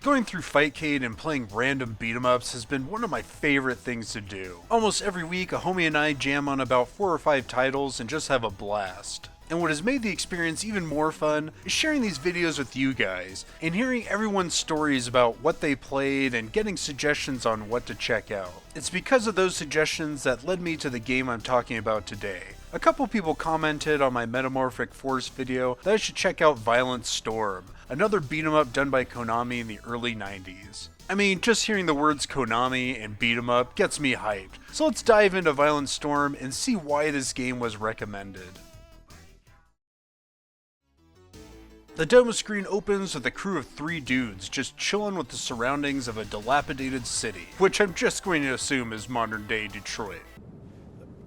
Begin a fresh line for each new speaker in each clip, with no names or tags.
Going through Fightcade and playing random beat-em-ups has been one of my favorite things to do. Almost every week, a homie and I jam on about 4 or 5 titles and just have a blast. And what has made the experience even more fun is sharing these videos with you guys, and hearing everyone's stories about what they played and getting suggestions on what to check out. It's because of those suggestions that led me to the game I'm talking about today. A couple people commented on my Metamorphic Force video that I should check out Violent Storm, another beat 'em up done by Konami in the early 90s. I mean, just hearing the words Konami and beat 'em up gets me hyped, so let's dive into Violent Storm and see why this game was recommended. The demo screen opens with a crew of 3 dudes just chilling with the surroundings of a dilapidated city, which I'm just going to assume is modern day Detroit.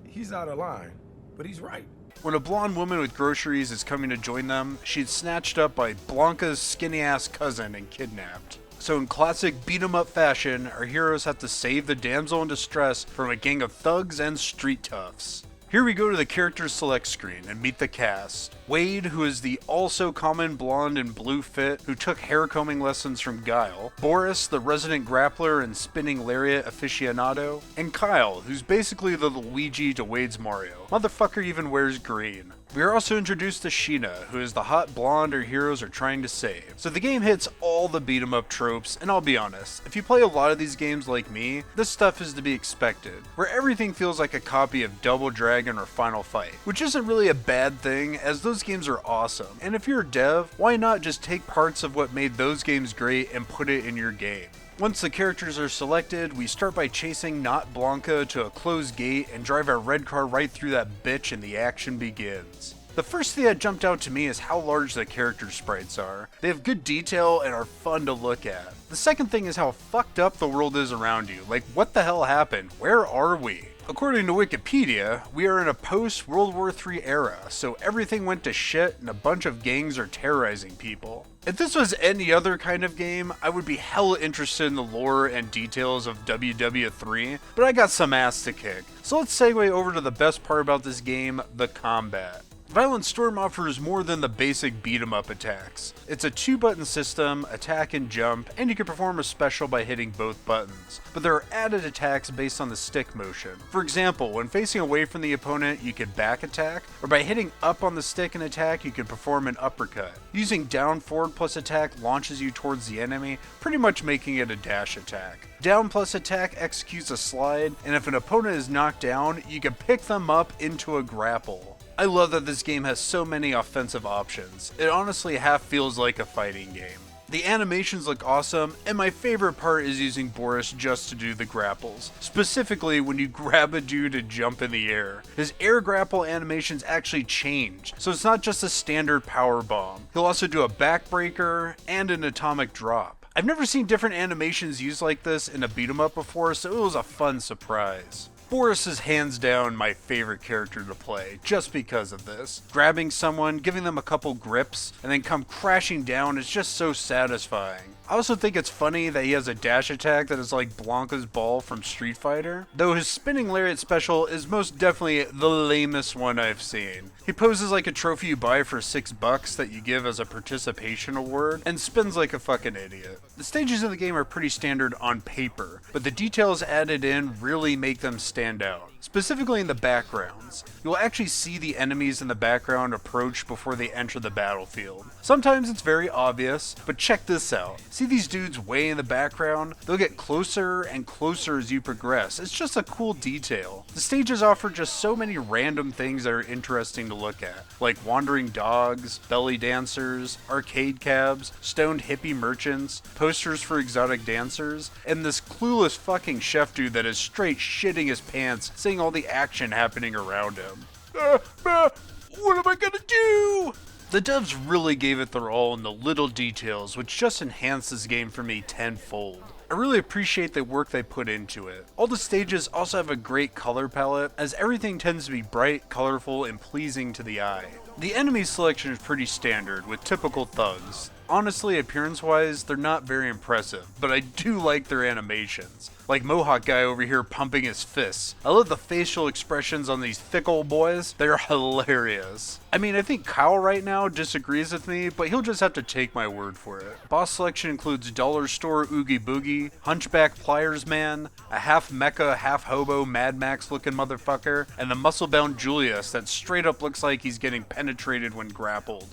He's out of line, but he's right.
When a blonde woman with groceries is coming to join them, she's snatched up by Blanca's skinny-ass cousin and kidnapped. So in classic beat-em-up fashion, our heroes have to save the damsel in distress from a gang of thugs and street toughs. Here we go to the character select screen and meet the cast. Wade, who is the also common blonde and blue fit who took hair combing lessons from Guile. Boris, the resident grappler and spinning lariat aficionado. And Kyle, who's basically the Luigi to Wade's Mario. Motherfucker even wears green. We are also introduced to Sheena, who is the hot blonde our heroes are trying to save. So the game hits all the beat 'em up tropes, and I'll be honest, if you play a lot of these games like me, this stuff is to be expected, where everything feels like a copy of Double Dragon or Final Fight, which isn't really a bad thing, as those games are awesome, and if you're a dev, why not just take parts of what made those games great and put it in your game? Once the characters are selected, we start by chasing Not Blanca to a closed gate and drive our red car right through that bitch and the action begins. The first thing that jumped out to me is how large the character sprites are. They have good detail and are fun to look at. The second thing is how fucked up the world is around you. Like, what the hell happened? Where are we? According to Wikipedia, we are in a post-World War III era, so everything went to shit and a bunch of gangs are terrorizing people. If this was any other kind of game, I would be hella interested in the lore and details of WW3, but I got some ass to kick. So let's segue over to the best part about this game, the combat. Violent Storm offers more than the basic beat-em-up attacks. It's a 2-button system, attack and jump, and you can perform a special by hitting both buttons. But there are added attacks based on the stick motion. For example, when facing away from the opponent, you can back attack, or by hitting up on the stick and attack, you can perform an uppercut. Using down forward plus attack launches you towards the enemy, pretty much making it a dash attack. Down plus attack executes a slide, and if an opponent is knocked down, you can pick them up into a grapple. I love that this game has so many offensive options. It honestly half feels like a fighting game. The animations look awesome, and my favorite part is using Boris just to do the grapples. Specifically when you grab a dude to jump in the air. His air grapple animations actually change, so it's not just a standard power bomb. He'll also do a backbreaker and an atomic drop. I've never seen different animations used like this in a beat 'em up before, so it was a fun surprise. Boris is hands down my favorite character to play, just because of this. Grabbing someone, giving them a couple grips, and then come crashing down is just so satisfying. I also think it's funny that he has a dash attack that is like Blanca's ball from Street Fighter, though his spinning lariat special is most definitely the lamest one I've seen. He poses like a trophy you buy for $6 that you give as a participation award, and spins like a fucking idiot. The stages of the game are pretty standard on paper, but the details added in really make them stand out. Specifically in the backgrounds. You'll actually see the enemies in the background approach before they enter the battlefield. Sometimes it's very obvious, but check this out. See these dudes way in the background? They'll get closer and closer as you progress. It's just a cool detail. The stages offer just so many random things that are interesting to look at, like wandering dogs, belly dancers, arcade cabs, stoned hippie merchants, posters for exotic dancers, and this clueless fucking chef dude that is straight shitting his pants, seeing all the action happening around him. What am I gonna do? The devs really gave it their all in the little details, which just enhanced this game for me tenfold. I really appreciate the work they put into it. All the stages also have a great color palette, as everything tends to be bright, colorful, and pleasing to the eye. The enemy selection is pretty standard, with typical thugs. Honestly, appearance-wise, they're not very impressive, but I do like their animations. Like Mohawk guy over here pumping his fists. I love the facial expressions on these thick old boys. They're hilarious. I mean, I think Kyle right now disagrees with me, but he'll just have to take my word for it. Boss selection includes Dollar Store Oogie Boogie, Hunchback Pliers Man, a half mecha, half hobo Mad Max looking motherfucker, and the muscle-bound Julius that straight up looks like he's getting penetrated when grappled.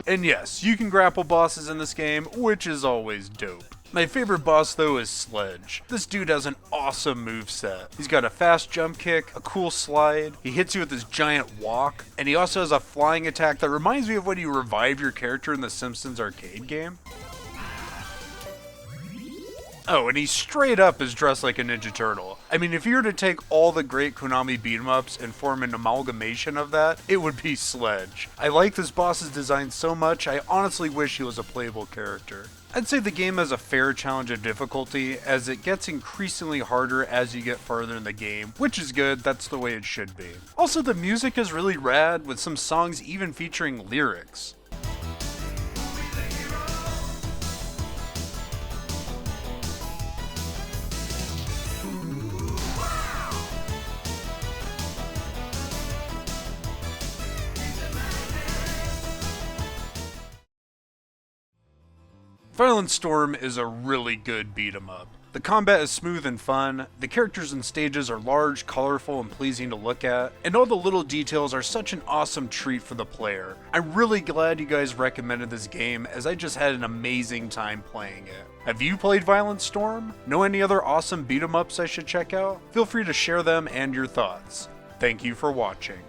And yes, you can grapple bosses in this game, which is always dope. My favorite boss though is Sledge. This dude has an awesome moveset. He's got a fast jump kick, a cool slide, he hits you with his giant walk, and he also has a flying attack that reminds me of when you revive your character in the Simpsons arcade game. Oh, and he straight up is dressed like a Ninja Turtle. I mean, if you were to take all the great Konami beat-em-ups and form an amalgamation of that, it would be Sledge. I like this boss's design so much, I honestly wish he was a playable character. I'd say the game has a fair challenge of difficulty, as it gets increasingly harder as you get farther in the game, which is good, that's the way it should be. Also, the music is really rad, with some songs even featuring lyrics. Violent Storm is a really good beat-em-up. The combat is smooth and fun, the characters and stages are large, colorful, and pleasing to look at, and all the little details are such an awesome treat for the player. I'm really glad you guys recommended this game, as I just had an amazing time playing it. Have you played Violent Storm? Know any other awesome beat-em-ups I should check out? Feel free to share them and your thoughts. Thank you for watching.